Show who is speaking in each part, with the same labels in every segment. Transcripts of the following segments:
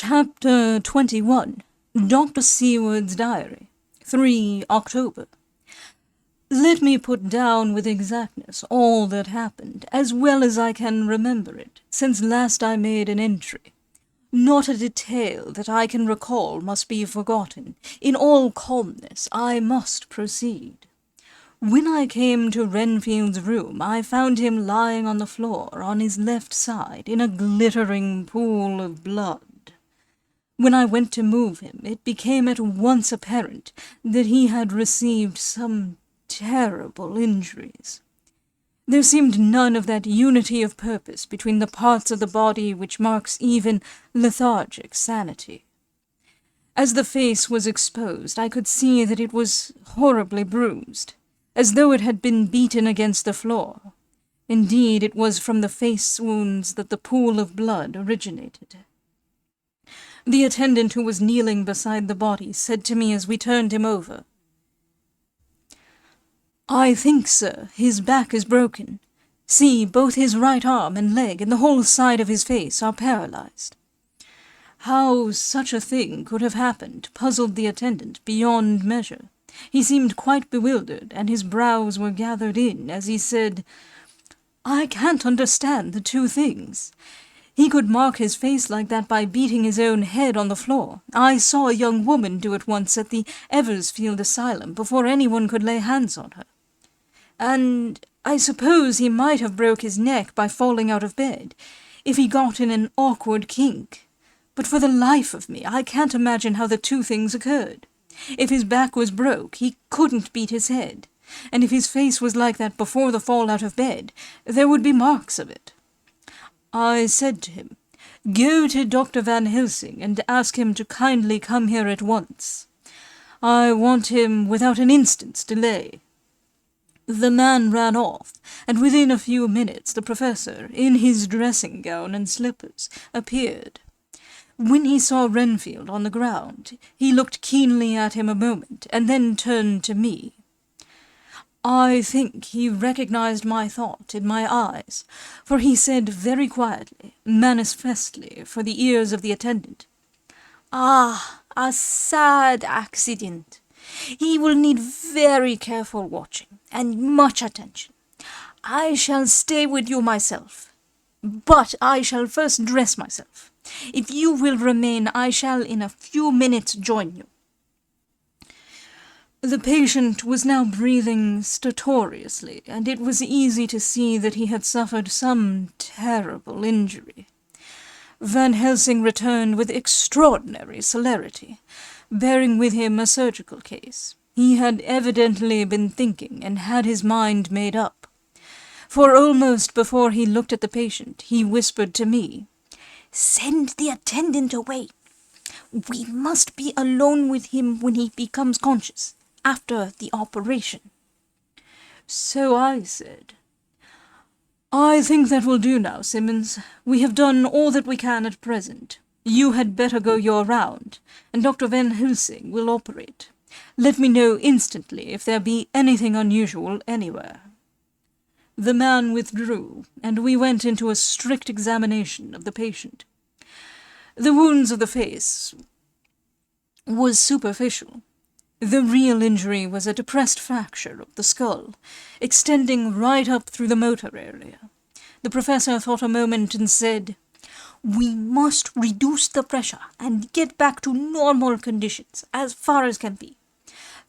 Speaker 1: Chapter 21. Dr. Seward's Diary. 3 October. Let me put down with exactness all that happened, as well as I can remember it, since last I made an entry. Not a detail that I can recall must be forgotten. In all calmness I must proceed. When I came to Renfield's room, I found him lying on the floor on his left side in a glittering pool of blood. When I went to move him, it became at once apparent that he had received some terrible injuries. There seemed none of that unity of purpose between the parts of the body which marks even lethargic sanity. As the face was exposed, I could see that it was horribly bruised, as though it had been beaten against the floor. Indeed, it was from the face wounds that the pool of blood originated. The attendant who was kneeling beside the body said to me as we turned him over, "I think, sir, his back is broken. See, both his right arm and leg and the whole side of his face are paralyzed." How such a thing could have happened puzzled the attendant beyond measure. He seemed quite bewildered, and his brows were gathered in as he said, "I can't understand the two things. He could mark his face like that by beating his own head on the floor. I saw a young woman do it once at the Eversfield Asylum before anyone could lay hands on her. And I suppose he might have broke his neck by falling out of bed, if he got in an awkward kink. But for the life of me, I can't imagine how the two things occurred. If his back was broke, he couldn't beat his head, and if his face was like that before the fall out of bed, there would be marks of it. I said to him, 'Go to Dr. Van Helsing and ask him to kindly come here at once. I want him without an instant's delay.' The man ran off, and within a few minutes the professor, in his dressing gown and slippers, appeared. When he saw Renfield on the ground, he looked keenly at him a moment, and then turned to me. I think he recognized my thought in my eyes, for he said very quietly, manifestly for the ears of the attendant, 'Ah, a sad accident. He will need very careful watching, and much attention. I shall stay with you myself, but I shall first dress myself. If you will remain, I shall in a few minutes join you.' The patient was now breathing stertorously, and it was easy to see that he had suffered some terrible injury. Van Helsing returned with extraordinary celerity, bearing with him a surgical case. He had evidently been thinking and had his mind made up, for almost before he looked at the patient, he whispered to me, 'Send the attendant away. We must be alone with him when he becomes conscious, after the operation.' So I said, 'I think that will do now, Simmons. We have done all that we can at present. You had better go your round, and Dr. Van Helsing will operate. Let me know instantly if there be anything unusual anywhere.' The man withdrew, and we went into a strict examination of the patient. The wounds of the face was superficial. The real injury was a depressed fracture of the skull, extending right up through the motor area. The professor thought a moment and said, 'We must reduce the pressure and get back to normal conditions as far as can be.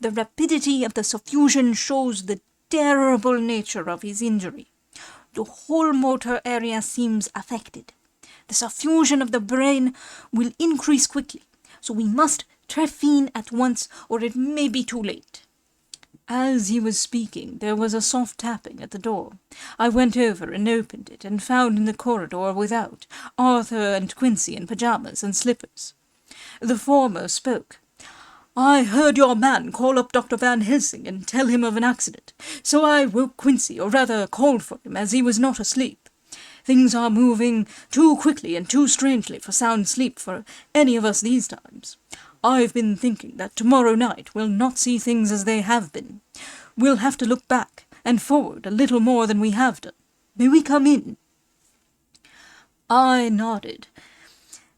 Speaker 1: The rapidity of the suffusion shows the terrible nature of his injury. The whole motor area seems affected. The suffusion of the brain will increase quickly, so we must trephine at once, or it may be too late.' As he was speaking, there was a soft tapping at the door. I went over and opened it, and found in the corridor without Arthur and Quincy in pyjamas and slippers. The former spoke. 'I heard your man call up Dr. Van Helsing and tell him of an accident, so I woke Quincy, or rather called for him, as he was not asleep. Things are moving too quickly and too strangely for sound sleep for any of us these times. I've been thinking that tomorrow night we'll not see things as they have been. We'll have to look back and forward a little more than we have done. May we come in?' I nodded,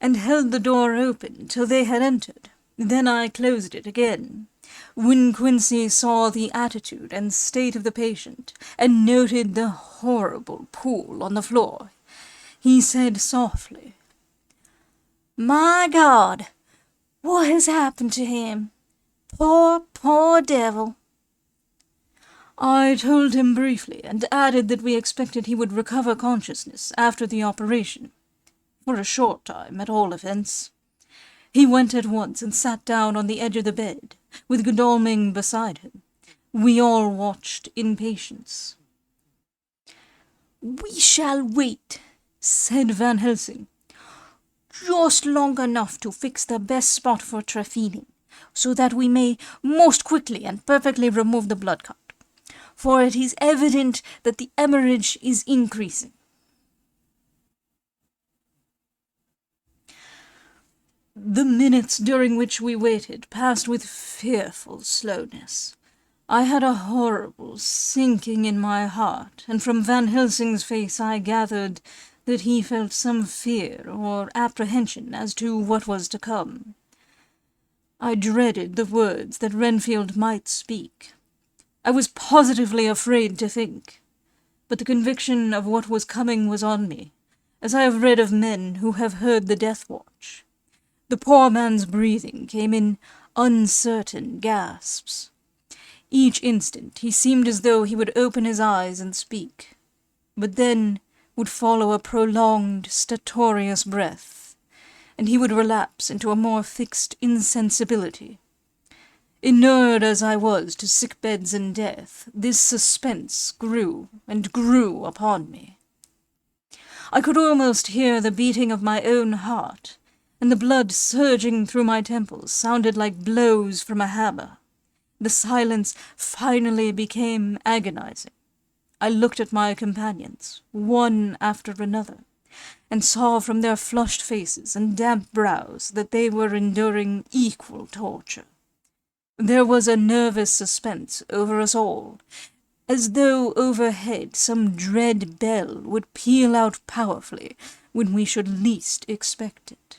Speaker 1: and held the door open till they had entered. Then I closed it again. When Quincy saw the attitude and state of the patient, and noted the horrible pool on the floor, he said softly, "My God, what has happened to him? Poor devil." I told him briefly, and added that we expected he would recover consciousness after the operation, for a short time at all events. He went at once and sat down on the edge of the bed, with Godalming beside him. We all watched in patience. "We shall wait," said Van Helsing, "just long enough to fix the best spot for trephining, so that we may most quickly and perfectly remove the blood clot, for it is evident that the hemorrhage is increasing." The minutes during which we waited passed with fearful slowness. I had a horrible sinking in my heart, and from Van Helsing's face I gathered that he felt some fear or apprehension as to what was to come. I dreaded the words that Renfield might speak. I was positively afraid to think, but the conviction of what was coming was on me, as I have read of men who have heard the death watch. The poor man's breathing came in uncertain gasps. Each instant he seemed as though he would open his eyes and speak, but then would follow a prolonged, stertorous breath, and he would relapse into a more fixed insensibility. Inured as I was to sick beds and death, this suspense grew and grew upon me. I could almost hear the beating of my own heart, and the blood surging through my temples sounded like blows from a hammer. The silence finally became agonizing. I looked at my companions, one after another, and saw from their flushed faces and damp brows that they were enduring equal torture. There was a nervous suspense over us all, as though overhead some dread bell would peal out powerfully when we should least expect it.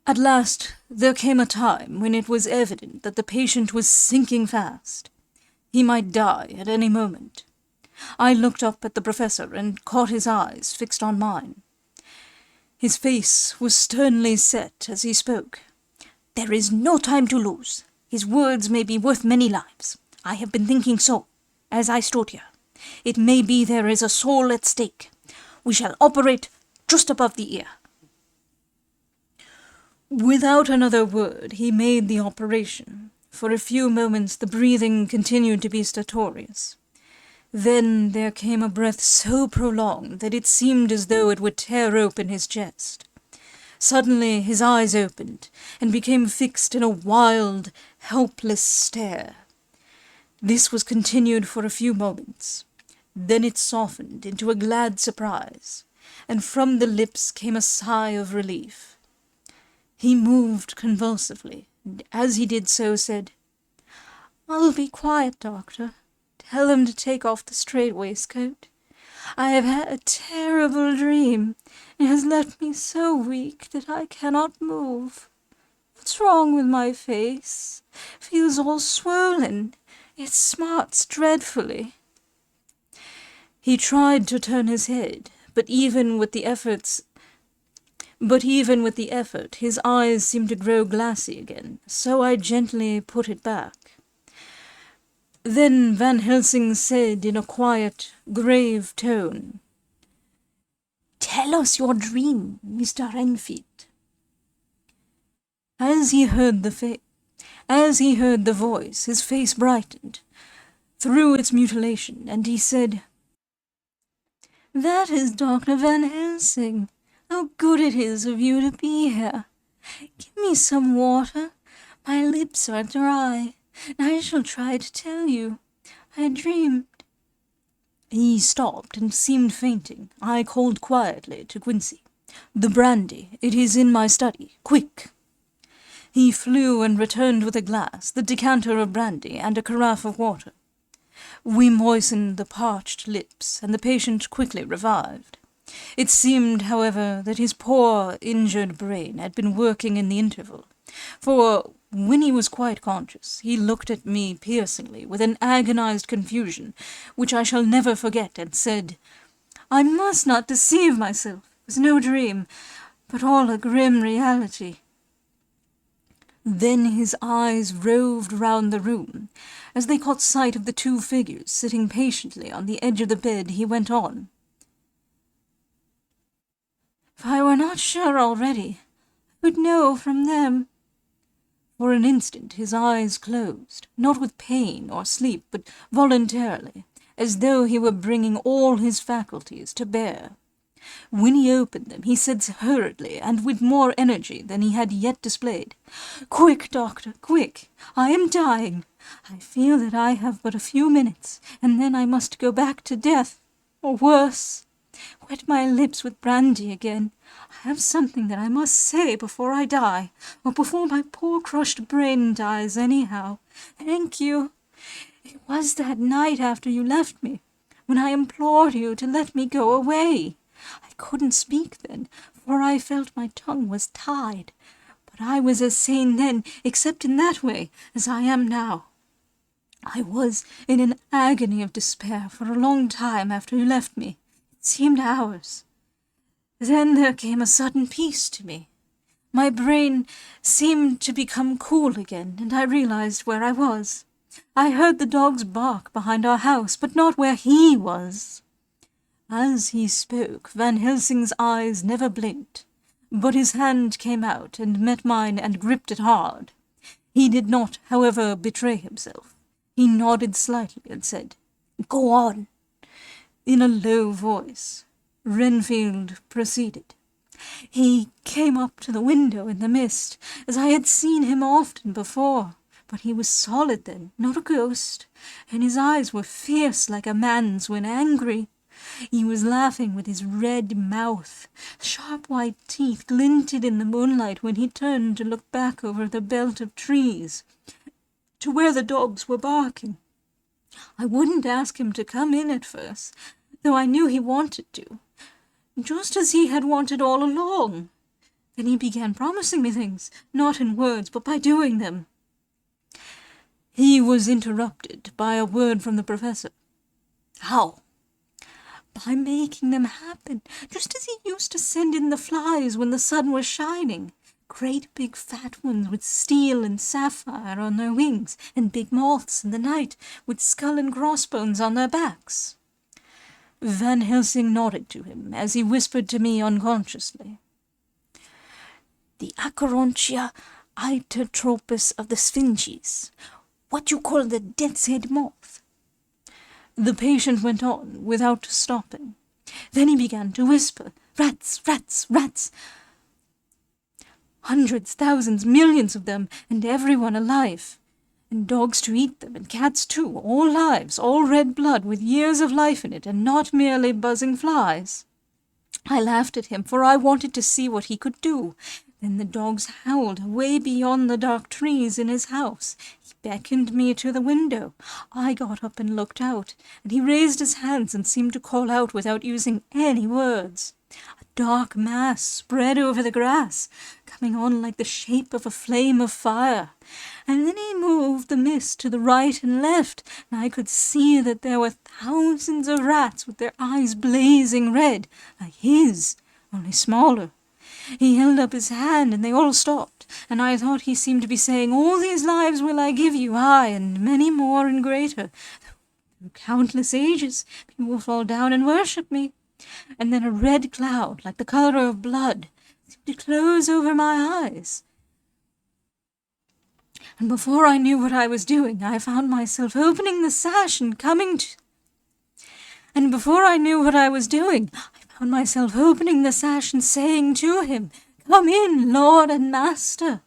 Speaker 1: At last there came a time when it was evident that the patient was sinking fast. He might die at any moment. I looked up at the professor and caught his eyes fixed on mine. His face was sternly set as he spoke. "There is no time to lose. His words may be worth many lives. I have been thinking so, as I stood here. It may be there is a soul at stake. We shall operate just above the ear." Without another word, he made the operation. For a few moments the breathing continued to be stertorous. Then there came a breath so prolonged that it seemed as though it would tear open his chest. Suddenly his eyes opened, and became fixed in a wild, helpless stare. This was continued for a few moments. Then it softened into a glad surprise, and from the lips came a sigh of relief. He moved convulsively, and as he did so said, "I'll be quiet, doctor. Tell him to take off the strait waistcoat. I have had a terrible dream. It has left me so weak that I cannot move. What's wrong with my face? Feels all swollen. It smarts dreadfully." He tried to turn his head, but even with the effort, his eyes seemed to grow glassy again, so I gently put it back. Then Van Helsing said in a quiet, grave tone, "Tell us your dream, Mr. Renfield." As he heard the voice, his face brightened through its mutilation, and he said, "That is Dr. Van Helsing. How good it is of you to be here. Give me some water. My lips are dry, and I shall try to tell you. I dreamed." He stopped and seemed fainting. I called quietly to Quincy, "The brandy, it is in my study. Quick!" He flew and returned with a glass, the decanter of brandy, and a carafe of water. We moistened the parched lips, and the patient quickly revived. It seemed, however, that his poor, injured brain had been working in the interval, for when he was quite conscious, he looked at me piercingly with an agonized confusion which I shall never forget, and said, "I must not deceive myself. It was no dream, but all a grim reality." Then his eyes roved round the room. As they caught sight of the two figures sitting patiently on the edge of the bed, he went on, "If I were not sure already, I would know from them." For an instant his eyes closed, not with pain or sleep, but voluntarily, as though he were bringing all his faculties to bear. When he opened them, he said hurriedly, and with more energy than he had yet displayed, "Quick, doctor, quick! I am dying. I feel that I have but a few minutes, and then I must go back to death, or worse. Wet my lips with brandy again. I have something that I must say before I die, or before my poor crushed brain dies anyhow. Thank you. It was that night after you left me, when I implored you to let me go away. I couldn't speak then, for I felt my tongue was tied, but I was as sane then, except in that way, as I am now. I was in an agony of despair for a long time after you left me. It seemed hours. Then there came a sudden peace to me. My brain seemed to become cool again, and I realized where I was. I heard the dogs bark behind our house, but not where he was." As he spoke, Van Helsing's eyes never blinked, but his hand came out and met mine and gripped it hard. He did not, however, betray himself. He nodded slightly and said, "Go on." In a low voice, Renfield proceeded. "He came up to the window in the mist, as I had seen him often before, but he was solid then, not a ghost, and his eyes were fierce like a man's when angry. He was laughing with his red mouth. Sharp white teeth glinted in the moonlight when he turned to look back over the belt of trees, to where the dogs were barking. I wouldn't ask him to come in at first, though I knew he wanted to, just as he had wanted all along. Then he began promising me things, not in words, but by doing them." He was interrupted by a word from the professor. "How?" "By making them happen, just as he used to send in the flies when the sun was shining. Great big fat ones with steel and sapphire on their wings, and big moths in the night with skull and crossbones on their backs." Van Helsing nodded to him as he whispered to me unconsciously, "The Acherontia Itertropus of the Sphinges. What you call the death's head moth." The patient went on, without stopping. Then he began to whisper, "Rats, rats, rats! Hundreds, thousands, millions of them, and everyone alive. And dogs to eat them, and cats too, all lives, all red blood, with years of life in it, and not merely buzzing flies." I laughed at him, for I wanted to see what he could do. Then the dogs howled away beyond the dark trees in his house. He beckoned me to the window. I got up and looked out, and he raised his hands and seemed to call out without using any words. A dark mass spread over the grass, coming on like the shape of a flame of fire. And then he moved the mist to the right and left, and I could see that there were thousands of rats with their eyes blazing red, like his, only smaller. He held up his hand, and they all stopped, and I thought he seemed to be saying, "All these lives will I give you, aye, and many more and greater. Through countless ages you will fall down and worship me." And then a red cloud, like the color of blood, seemed to close over my eyes. And before I knew what I was doing, I found myself opening the sash and coming to... And before I knew what I was doing, I found myself opening the sash and saying to him, "Come in, Lord and Master."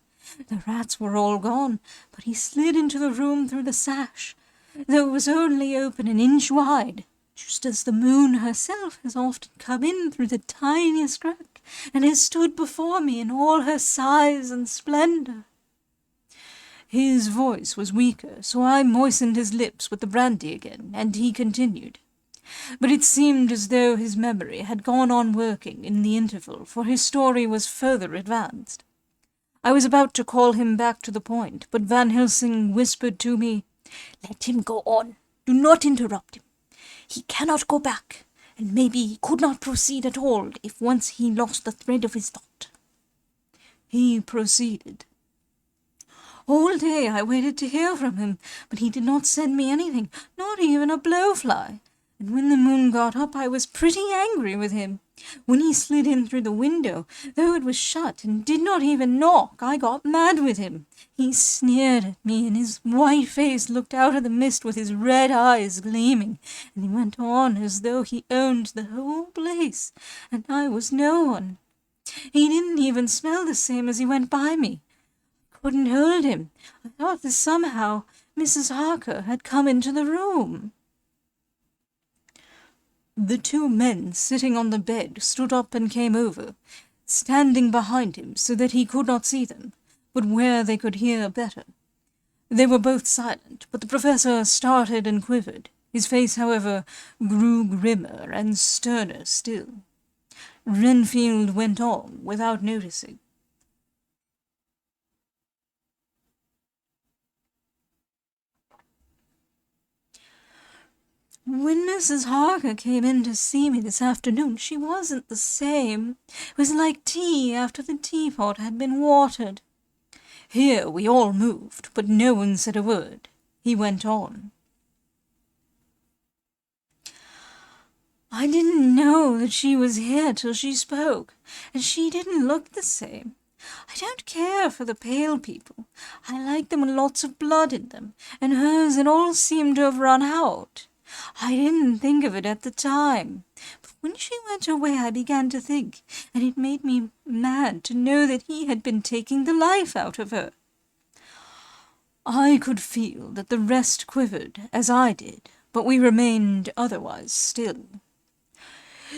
Speaker 1: The rats were all gone, but he slid into the room through the sash, though it was only open an inch wide, just as the moon herself has often come in through the tiniest crack, and has stood before me in all her size and splendor. His voice was weaker, so I moistened his lips with the brandy again, and he continued, but it seemed as though his memory had gone on working in the interval, for his story was further advanced. I was about to call him back to the point, but Van Helsing whispered to me,
Speaker 2: "Let him go on. Do not interrupt him. He cannot go back, and maybe he could not proceed at all if once he lost the thread of his thought."
Speaker 1: He proceeded. All day I waited to hear from him, but he did not send me anything, not even a blowfly. And when the moon got up, I was pretty angry with him. When he slid in through the window, though it was shut and did not even knock, I got mad with him. He sneered at me, and his white face looked out of the mist with his red eyes gleaming, and he went on as though he owned the whole place, and I was no one. He didn't even smell the same as he went by me. Couldn't hold him. I thought that somehow Mrs. Harker had come into the room. The two men sitting on the bed stood up and came over, standing behind him so that he could not see them, but where they could hear better. They were both silent, but the professor started and quivered. His face, however, grew grimmer and sterner still. Renfield went on without noticing. When Mrs. Harker came in to see me this afternoon, she wasn't the same. It was like tea after the teapot had been watered. Here we all moved, but no one said a word. He went on. I didn't know that she was here till she spoke, and she didn't look the same. I don't care for the pale people. I like them with lots of blood in them, and hers it all seemed to have run out. I didn't think of it at the time, but when she went away I began to think, and it made me mad to know that he had been taking the life out of her. I could feel that the rest quivered, as I did, but we remained otherwise still.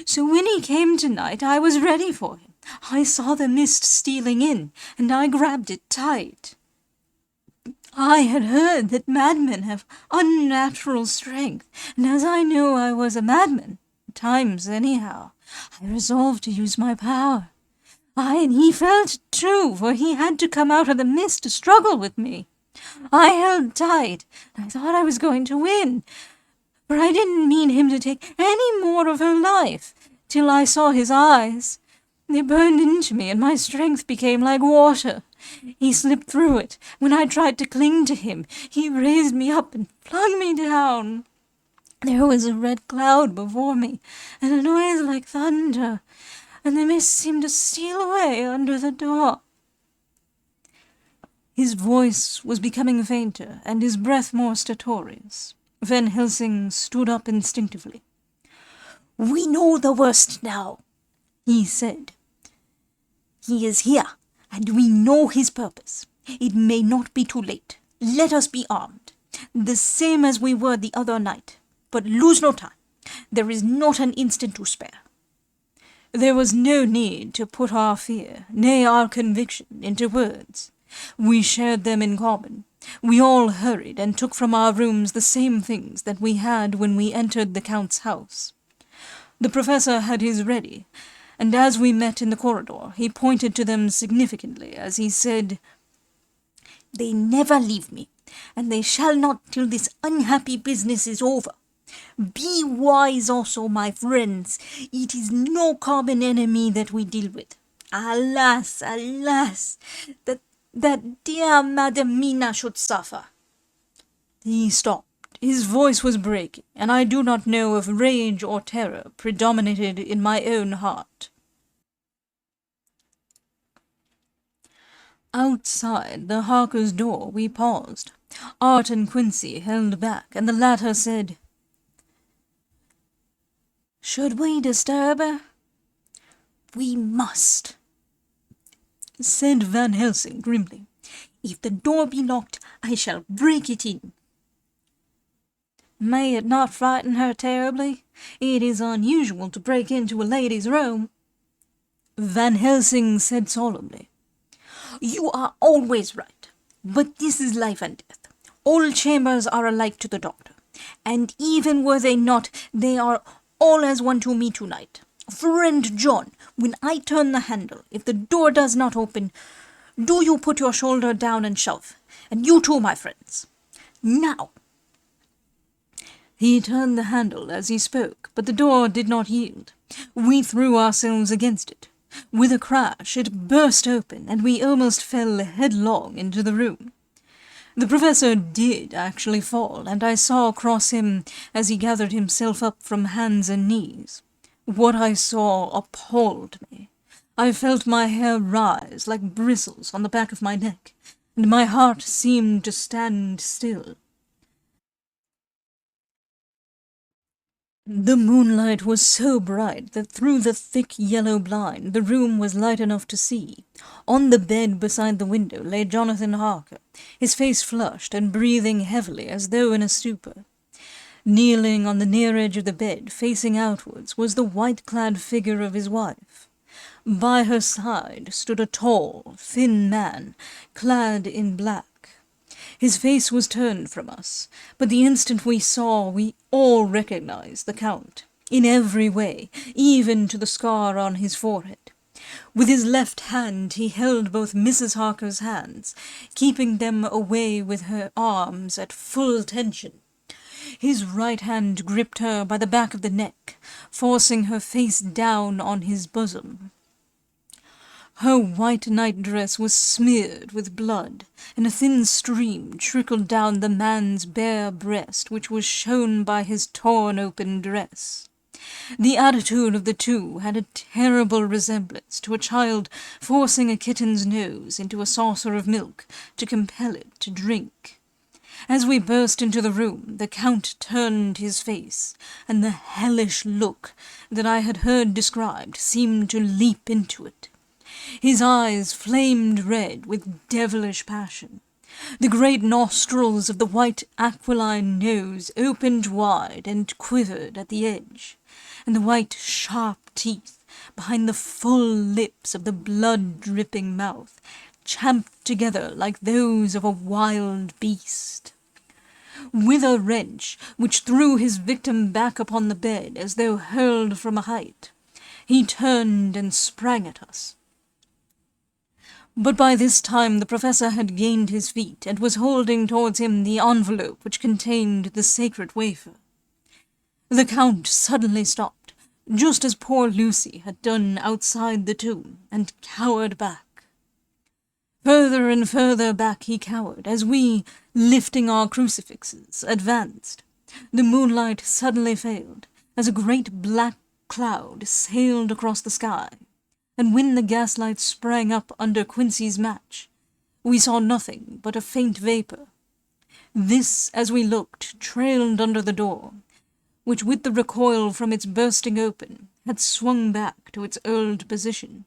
Speaker 1: So when he came tonight, I was ready for him. I saw the mist stealing in, and I grabbed it tight. I had heard that madmen have unnatural strength, and as I knew I was a madman, at times anyhow, I resolved to use my power. And he felt it too, for he had to come out of the mist to struggle with me. I held tight, and I thought I was going to win, for I didn't mean him to take any more of her life, till I saw his eyes. They burned into me, and my strength became like water. He slipped through it. When I tried to cling to him, he raised me up and flung me down. There was a red cloud before me, and a noise like thunder, and the mist seemed to steal away under the door. His voice was becoming fainter, and his breath more stertorous. Van Helsing stood up instinctively.
Speaker 2: "We know the worst now," he said. "He is here, and we know his purpose. It may not be too late. Let us be armed, the same as we were the other night. But lose no time. There is not an instant to spare."
Speaker 1: There was no need to put our fear, nay, our conviction, into words. We shared them in common. We all hurried and took from our rooms the same things that we had when we entered the Count's house. The professor had his ready, and as we met in the corridor, he pointed to them significantly as he said,
Speaker 2: "They never leave me, and they shall not till this unhappy business is over. Be wise also, my friends. It is no common enemy that we deal with. Alas, alas, that dear Madam Mina should suffer."
Speaker 1: He stopped. His voice was breaking, and I do not know if rage or terror predominated in my own heart. Outside the Harkers' door we paused. Art and Quincy held back, and the latter said, "Should we disturb her?"
Speaker 2: "We must,"
Speaker 1: said Van Helsing grimly.
Speaker 2: "If the door be locked, I shall break it in."
Speaker 1: May it not frighten her terribly? It is unusual to break into a lady's room. Van Helsing said solemnly,
Speaker 2: "You are always right, but this is life and death. All chambers are alike to the doctor. And even were they not, they are all as one to me tonight. Friend John, when I turn the handle, if the door does not open, do you put your shoulder down and shove. And you too, my friends. Now.
Speaker 1: He turned the handle as he spoke, but the door did not yield. We threw ourselves against it. With a crash, it burst open, and we almost fell headlong into the room. The professor did actually fall, and I saw across him as he gathered himself up from hands and knees. What I saw appalled me. I felt my hair rise like bristles on the back of my neck, and my heart seemed to stand still. The moonlight was so bright that through the thick yellow blind the room was light enough to see. On the bed beside the window lay Jonathan Harker, his face flushed and breathing heavily as though in a stupor. Kneeling on the near edge of the bed, facing outwards, was the white-clad figure of his wife. By her side stood a tall, thin man, clad in black. His face was turned from us, but the instant we saw, we all recognized the Count, in every way, even to the scar on his forehead. With his left hand he held both Mrs. Harker's hands, keeping them away with her arms at full tension. His right hand gripped her by the back of the neck, forcing her face down on his bosom. Her white nightdress was smeared with blood, and a thin stream trickled down the man's bare breast, which was shown by his torn-open dress. The attitude of the two had a terrible resemblance to a child forcing a kitten's nose into a saucer of milk to compel it to drink. As we burst into the room, the Count turned his face, and the hellish look that I had heard described seemed to leap into it. His eyes flamed red with devilish passion. The great nostrils of the white aquiline nose opened wide and quivered at the edge, and the white sharp teeth behind the full lips of the blood-dripping mouth champed together like those of a wild beast. With a wrench which threw his victim back upon the bed as though hurled from a height, he turned and sprang at us. But by this time the professor had gained his feet and was holding towards him the envelope which contained the sacred wafer. The Count suddenly stopped, just as poor Lucy had done outside the tomb, and cowered back. Further and further back he cowered, as we, lifting our crucifixes, advanced. The moonlight suddenly failed, as a great black cloud sailed across the sky, and when the gaslight sprang up under Quincy's match, we saw nothing but a faint vapour. This, as we looked, trailed under the door, which with the recoil from its bursting open had swung back to its old position.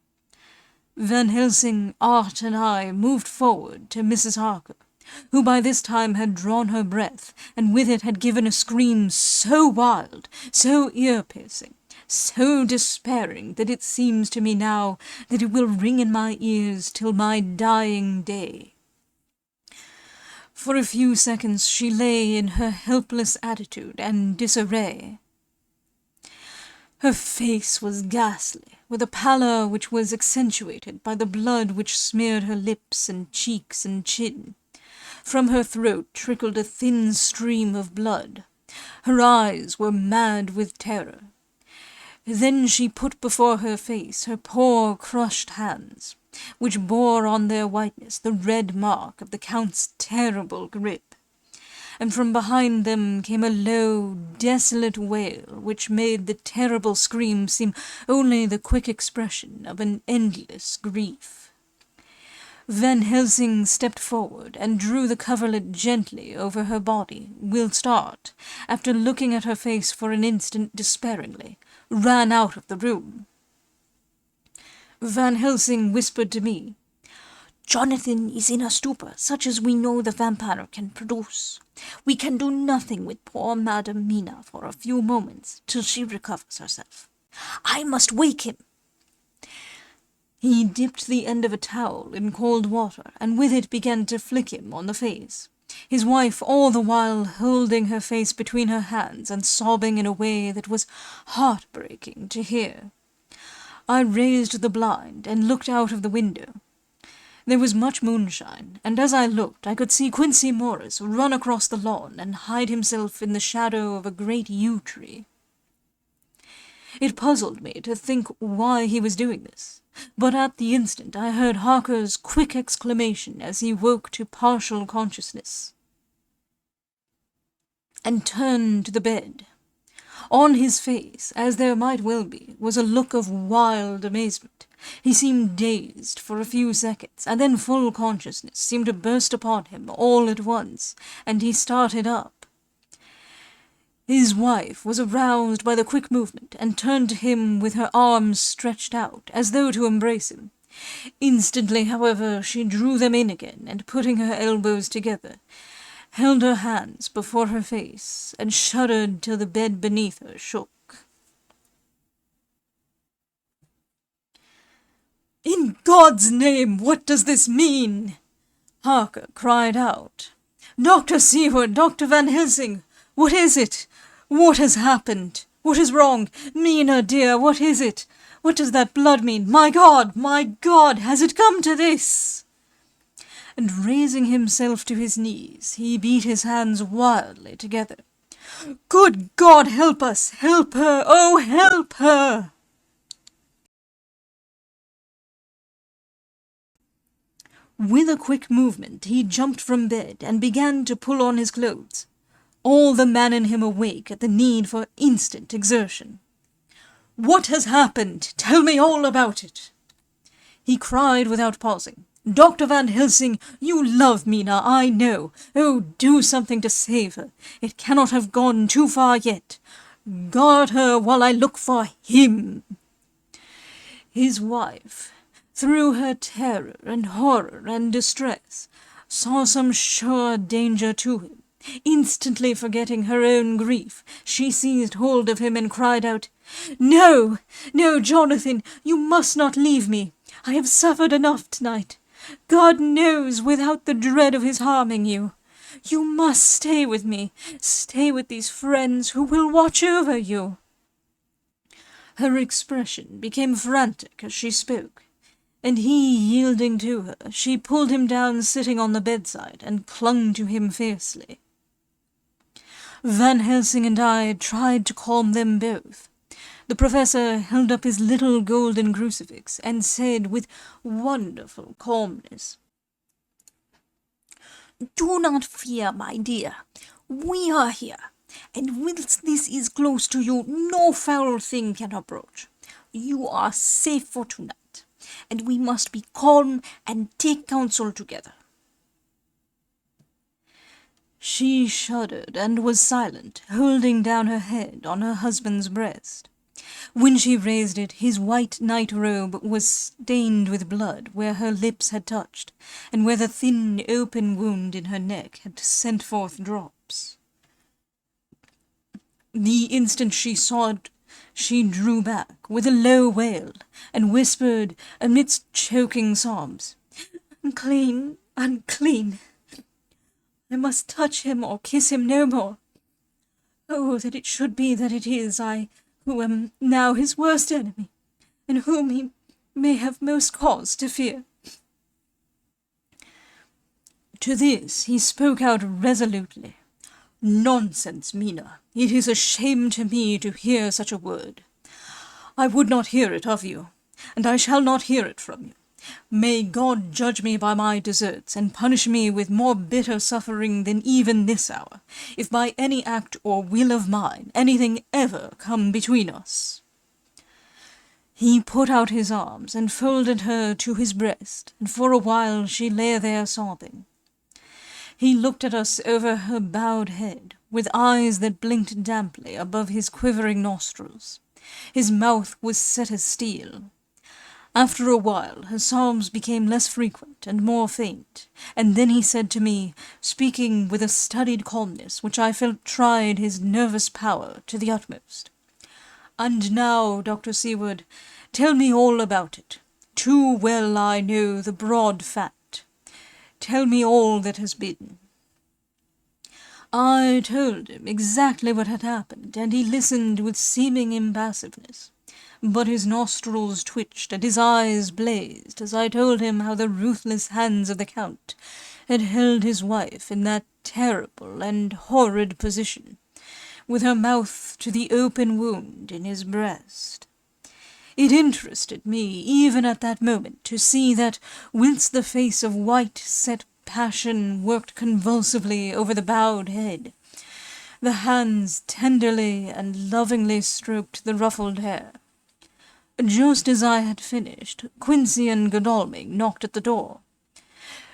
Speaker 1: Van Helsing, Art, and I moved forward to Mrs. Harker, who by this time had drawn her breath, and with it had given a scream so wild, so ear-piercing, so despairing that it seems to me now that it will ring in my ears till my dying day. For a few seconds she lay in her helpless attitude and disarray. Her face was ghastly, with a pallor which was accentuated by the blood which smeared her lips and cheeks and chin. From her throat trickled a thin stream of blood. Her eyes were mad with terror. Then she put before her face her poor crushed hands, which bore on their whiteness the red mark of the Count's terrible grip, and from behind them came a low, desolate wail which made the terrible scream seem only the quick expression of an endless grief. Van Helsing stepped forward and drew the coverlet gently over her body, whilst Art, after looking at her face for an instant despairingly, ran out of the room. Van Helsing whispered to me,
Speaker 2: "Jonathan is in a stupor, such as we know the vampire can produce. We can do nothing with poor Madam Mina for a few moments, till she recovers herself. I must wake him."
Speaker 1: He dipped the end of a towel in cold water, and with it began to flick him on the face. his wife all the while holding her face between her hands and sobbing in a way that was heartbreaking to hear. I raised the blind and looked out of the window. There was much moonshine, and as I looked I could see Quincy Morris run across the lawn and hide himself in the shadow of a great yew tree. It puzzled me to think why he was doing this, but at the instant I heard Harker's quick exclamation as he woke to partial consciousness, and turned to the bed. On his face, as there might well be, was a look of wild amazement. He seemed dazed for a few seconds, and then full consciousness seemed to burst upon him all at once, and he started up. His wife was aroused by the quick movement, and turned to him with her arms stretched out, as though to embrace him. Instantly, however, she drew them in again, and putting her elbows together, held her hands before her face, and shuddered till the bed beneath her shook. "In God's name, what does this mean?" Harker cried out. "Dr. Seward, Dr. Van Helsing, what is it? What has happened? What is wrong? Mina, dear, what is it? What does that blood mean? My God, has it come to this?" And raising himself to his knees, he beat his hands wildly together. "Good God, help us! Help her! Oh, help her!" With a quick movement, he jumped from bed and began to pull on his clothes, all the man in him awake at the need for instant exertion. "What has happened? Tell me all about it!" he cried without pausing. "Dr. Van Helsing, you love Mina, I know. Oh, do something to save her. It cannot have gone too far yet. Guard her while I look for him." His wife, through her terror and horror and distress, saw some sure danger to him. Instantly forgetting her own grief, she seized hold of him and cried out, "No, no, Jonathan, you must not leave me. I have suffered enough tonight. God knows, without the dread of his harming you. You must stay with me. Stay with these friends who will watch over you." Her expression became frantic as she spoke, and he yielding to her, she pulled him down sitting on the bedside and clung to him fiercely. Van Helsing and I tried to calm them both. The professor held up his little golden crucifix and said with wonderful calmness,
Speaker 2: "Do not fear, my dear. We are here, and whilst this is close to you, no foul thing can approach. You are safe for tonight, and we must be calm and take counsel together."
Speaker 1: She shuddered and was silent, holding down her head on her husband's breast. When she raised it, his white night-robe was stained with blood where her lips had touched, and where the thin open wound in her neck had sent forth drops. The instant she saw it, she drew back with a low wail, and whispered amidst choking sobs, "Unclean, unclean! I must touch him or kiss him no more. Oh, that it should be that it is I who am now his worst enemy, and whom he may have most cause to fear." To this he spoke out resolutely. "Nonsense, Mina. It is a shame to me to hear such a word. I would not hear it of you, and I shall not hear it from you. May God judge me by my deserts, and punish me with more bitter suffering than even this hour, if by any act or will of mine anything ever come between us." He put out his arms and folded her to his breast, and for a while she lay there sobbing. He looked at us over her bowed head, with eyes that blinked damply above his quivering nostrils. His mouth was set as steel. After a while her sobs became less frequent and more faint, and then he said to me, speaking with a studied calmness which I felt tried his nervous power to the utmost, "And now, Dr. Seward, tell me all about it. Too well I know the broad fact. Tell me all that has been." I told him exactly what had happened, and he listened with seeming impassiveness. But his nostrils twitched and his eyes blazed as I told him how the ruthless hands of the Count had held his wife in that terrible and horrid position, with her mouth to the open wound in his breast. It interested me, even at that moment, to see that, whilst the face of white, set passion worked convulsively over the bowed head, the hands tenderly and lovingly stroked the ruffled hair. Just as I had finished, Quincy and Godalming knocked at the door.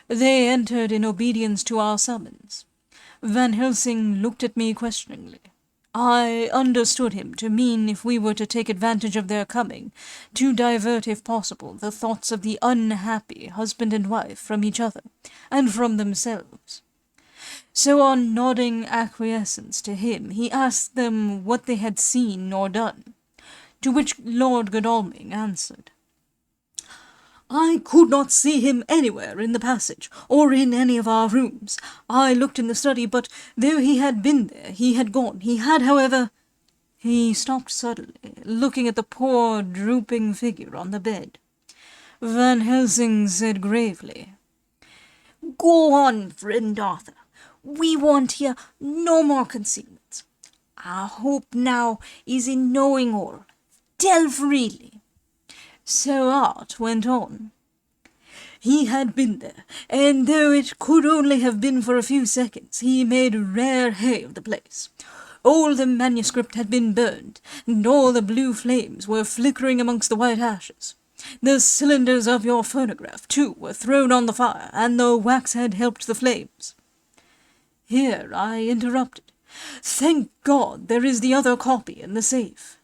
Speaker 1: They entered in obedience to our summons. Van Helsing looked at me questioningly. I understood him to mean if we were to take advantage of their coming, to divert, if possible, the thoughts of the unhappy husband and wife from each other, and from themselves. So on nodding acquiescence to him, he asked them what they had seen or done, to which Lord Godalming answered, "I could not see him anywhere in the passage, or in any of our rooms. I looked in the study, but though he had been there, he had gone. He had, however—" He stopped suddenly, looking at the poor, drooping figure on the bed. Van Helsing said gravely,
Speaker 2: "Go on, friend Arthur. We want here no more concealments. Our hope now is in knowing all. Tell freely."
Speaker 1: So Art went on. He had been there, and though it could only have been for a few seconds, he made rare hay of the place. All the manuscript had been burned, and all the blue flames were flickering amongst the white ashes. The cylinders of your phonograph, too, were thrown on the fire, and the wax had helped the flames. Here I interrupted. Thank God there is the other copy in the safe.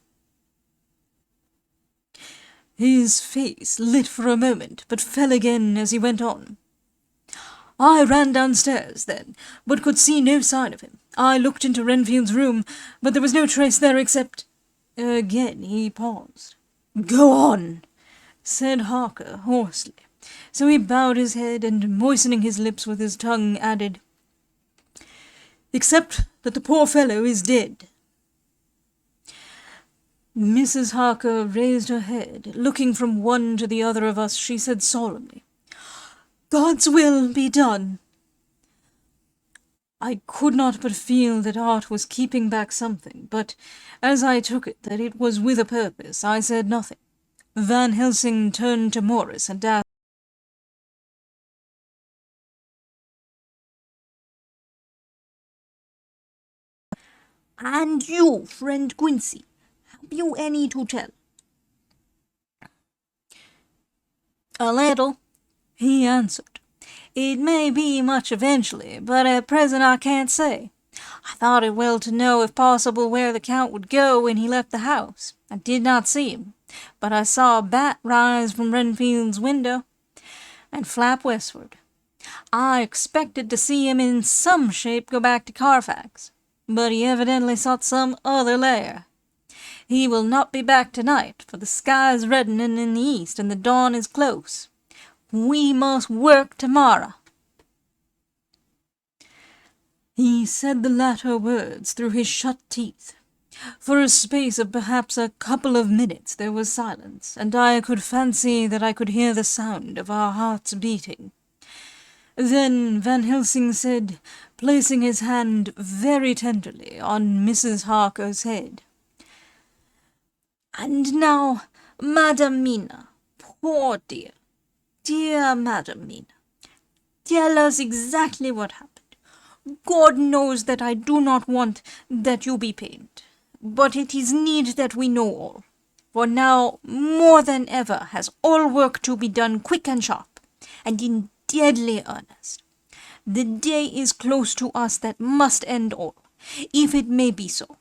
Speaker 1: His face lit for a moment, but fell again as he went on. I ran downstairs then, but could see no sign of him. I looked into Renfield's room, but there was no trace there except— Again he paused. "Go on," said Harker hoarsely. So he bowed his head and, moistening his lips with his tongue, added, "Except that the poor fellow is dead." Mrs. Harker raised her head. Looking from one to the other of us, she said solemnly, "God's will be done." I could not but feel that Art was keeping back something, but as I took it that it was with a purpose, I said nothing. Van Helsing turned to Morris and asked,
Speaker 2: "And you, friend Quincy, have you any to tell?"
Speaker 1: "A little," he answered. "It may be much eventually, but at present I can't say. I thought it well to know, if possible, where the Count would go when he left the house. I did not see him, but I saw a bat rise from Renfield's window and flap westward. I expected to see him in some shape go back to Carfax, but he evidently sought some other lair. He will not be back tonight, for the sky is reddening in the east and the dawn is close. We must work tomorrow." He said the latter words through his shut teeth. For a space of perhaps a couple of minutes there was silence, and I could fancy that I could hear the sound of our hearts beating. Then Van Helsing said, placing his hand very tenderly on Mrs. Harker's head,
Speaker 2: "And now, Madam Mina, poor dear, dear Madam Mina, tell us exactly what happened. God knows that I do not want that you be pained, but it is need that we know all. For now, more than ever, has all work to be done quick and sharp, and in deadly earnest. The day is close to us that must end all, if it may be so,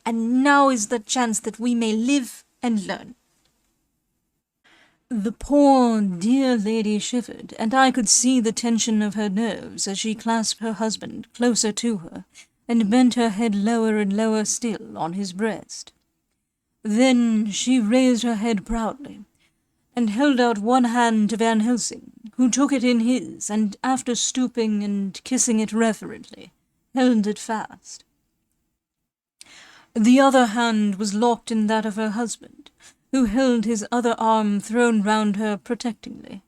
Speaker 2: and now is the chance that we may live and learn."
Speaker 1: The poor dear lady shivered, and I could see the tension of her nerves as she clasped her husband closer to her, and bent her head lower and lower still on his breast. Then she raised her head proudly, and held out one hand to Van Helsing, who took it in his, and after stooping and kissing it reverently, held it fast. The other hand was locked in that of her husband, who held his other arm thrown round her protectingly.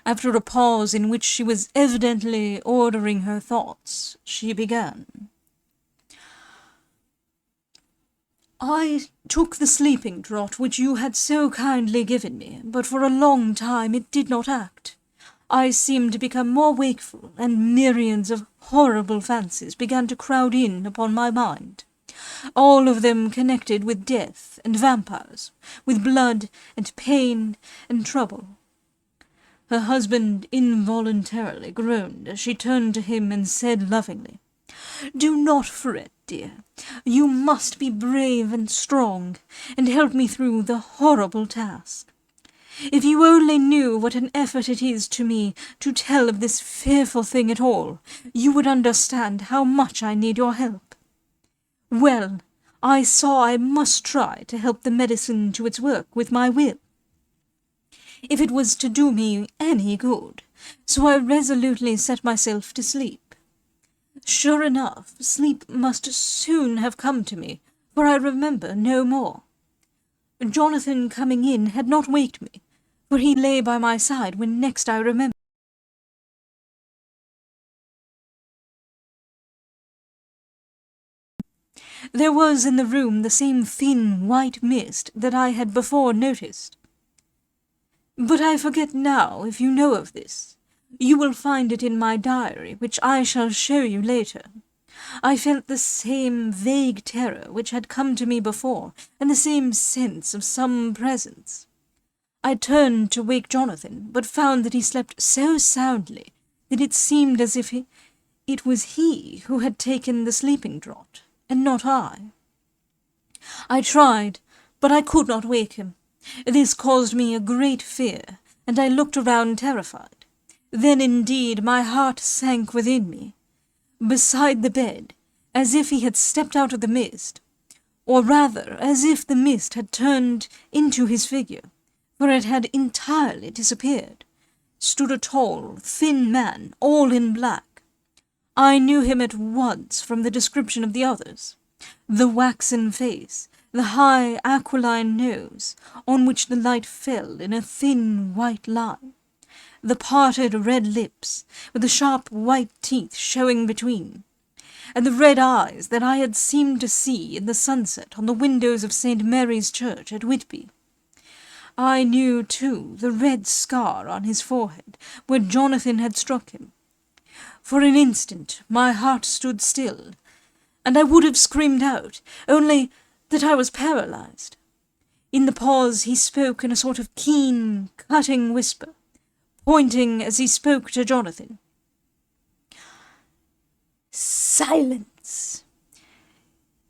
Speaker 1: After a pause in which she was evidently ordering her thoughts, she began. I took the sleeping draught which you had so kindly given me, but for a long time it did not act. I seemed to become more wakeful, and myriads of horrible fancies began to crowd in upon my mind, all of them connected with death and vampires, with blood and pain and trouble. Her husband involuntarily groaned as she turned to him and said lovingly, "Do not fret, dear. You must be brave and strong, and help me through the horrible task. If you only knew what an effort it is to me to tell of this fearful thing at all, you would understand how much I need your help. Well, I saw I must try to help the medicine to its work with my will, if it was to do me any good, so I resolutely set myself to sleep. Sure enough, sleep must soon have come to me, for I remember no more. Jonathan coming in had not waked me, for he lay by my side when next I remembered. There was in the room the same thin white mist that I had before noticed. But I forget now if you know of this. You will find it in my diary, which I shall show you later. I felt the same vague terror which had come to me before, and the same sense of some presence. I turned to wake Jonathan, but found that he slept so soundly that it seemed as if it was he who had taken the sleeping draught, and not I. I tried, but I could not wake him. This caused me a great fear, and I looked around terrified. Then indeed my heart sank within me. Beside the bed, as if he had stepped out of the mist, or rather as if the mist had turned into his figure, for it had entirely disappeared, stood a tall, thin man, all in black. I knew him at once from the description of the others. The waxen face, the high aquiline nose, on which the light fell in a thin white line, the parted red lips, with the sharp white teeth showing between, and the red eyes that I had seemed to see in the sunset on the windows of St. Mary's Church at Whitby. I knew, too, the red scar on his forehead, where Jonathan had struck him. For an instant my heart stood still, and I would have screamed out, only that I was paralyzed. In the pause he spoke in a sort of keen, cutting whisper, pointing as he spoke to Jonathan. "Silence!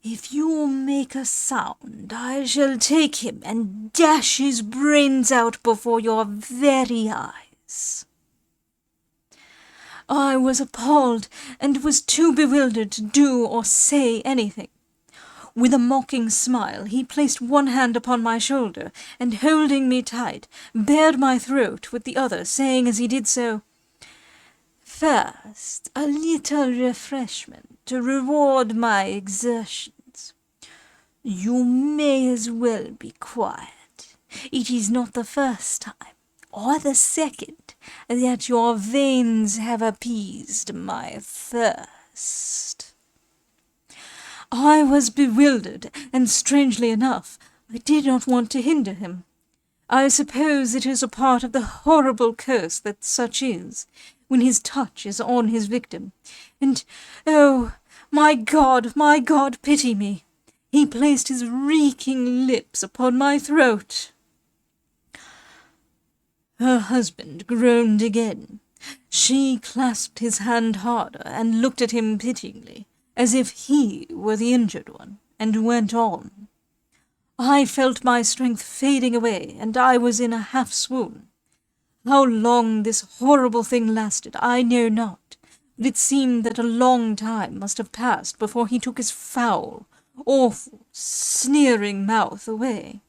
Speaker 1: If you make a sound, I shall take him and dash his brains out before your very eyes." I was appalled, and was too bewildered to do or say anything. With a mocking smile, he placed one hand upon my shoulder, and holding me tight, bared my throat with the other, saying as he did so, "First, a little refreshment to reward my exertions. You may as well be quiet. It is not the first time, or the second, that your veins have appeased my thirst." I was bewildered, and strangely enough, I did not want to hinder him. I suppose it is a part of the horrible curse that such is, when his touch is on his victim. And, oh, my God, pity me! He placed his reeking lips upon my throat. Her husband groaned again. She clasped his hand harder and looked at him pityingly, as if he were the injured one, and went on. I felt my strength fading away, and I was in a half-swoon. How long this horrible thing lasted, I know not, but it seemed that a long time must have passed before he took his foul, awful, sneering mouth away.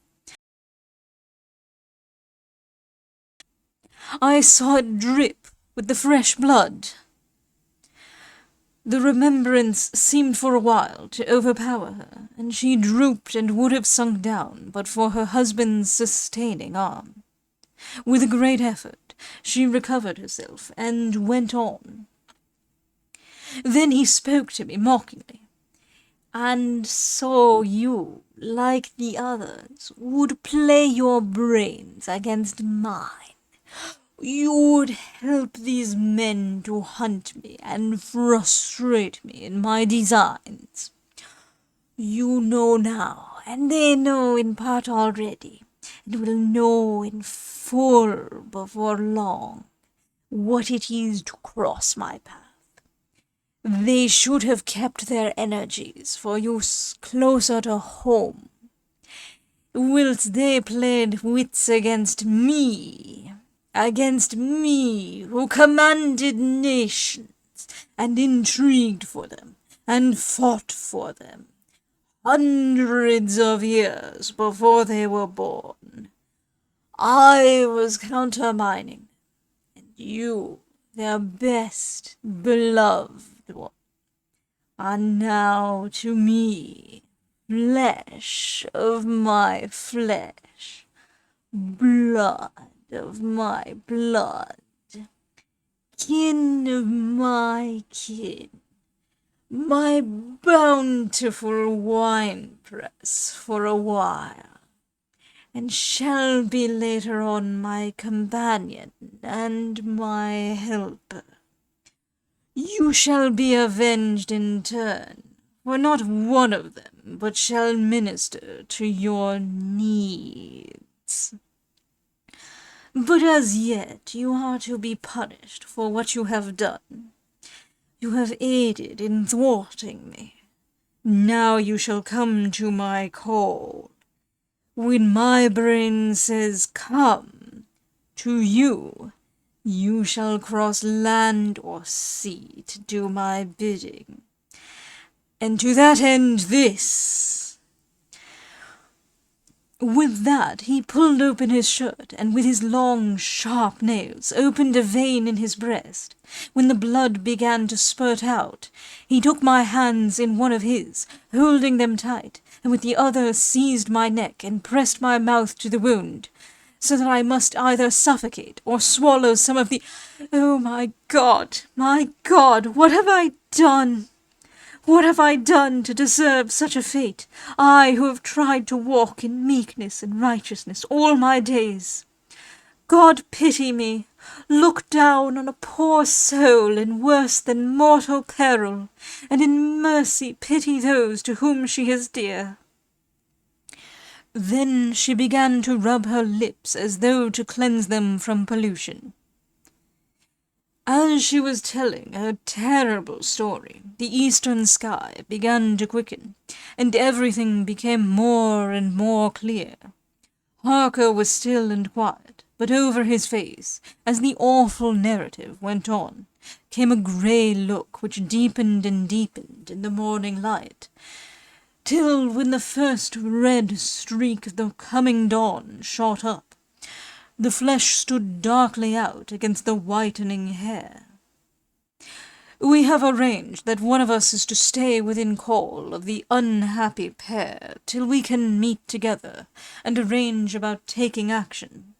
Speaker 1: I saw it drip with the fresh blood. The remembrance seemed for a while to overpower her, and she drooped and would have sunk down but for her husband's sustaining arm. With a great effort, she recovered herself and went on. Then he spoke to me mockingly. "And so you, like the others, would play your brains against mine. You would help these men to hunt me and frustrate me in my designs. You know now, and they know in part already, and will know in full before long, what it is to cross my path. They should have kept their energies for use closer to home, whilst they played wits against me who commanded nations, and intrigued for them, and fought for them, hundreds of years before they were born. I was countermining, and you, their best beloved one, are now to me flesh of my flesh, blood of my blood, kin of my kin, my bountiful winepress for a while, and shall be later on my companion and my helper. You shall be avenged in turn, for not one of them but shall minister to your needs. But as yet you are to be punished for what you have done. You have aided in thwarting me. Now you shall come to my call. When my brain says come, to you, you shall cross land or sea to do my bidding. And to that end this." With that he pulled open his shirt, and with his long, sharp nails opened a vein in his breast. When the blood began to spurt out, he took my hands in one of his, holding them tight, and with the other seized my neck and pressed my mouth to the wound, so that I must either suffocate or swallow some of the— Oh, my God, what have I done? What have I done to deserve such a fate, I who have tried to walk in meekness and righteousness all my days? God pity me, look down on a poor soul in worse than mortal peril, and in mercy pity those to whom she is dear." Then she began to rub her lips as though to cleanse them from pollution. As she was telling her terrible story, the eastern sky began to quicken, and everything became more and more clear. Harker was still and quiet, but over his face, as the awful narrative went on, came a grey look which deepened and deepened in the morning light, till when the first red streak of the coming dawn shot up, the flesh stood darkly out against the whitening hair. We have arranged that one of us is to stay within call of the unhappy pair till we can meet together and arrange about taking action.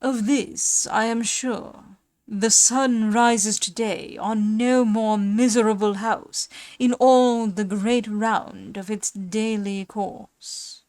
Speaker 1: Of this I am sure. The sun rises today on no more miserable house in all the great round of its daily course.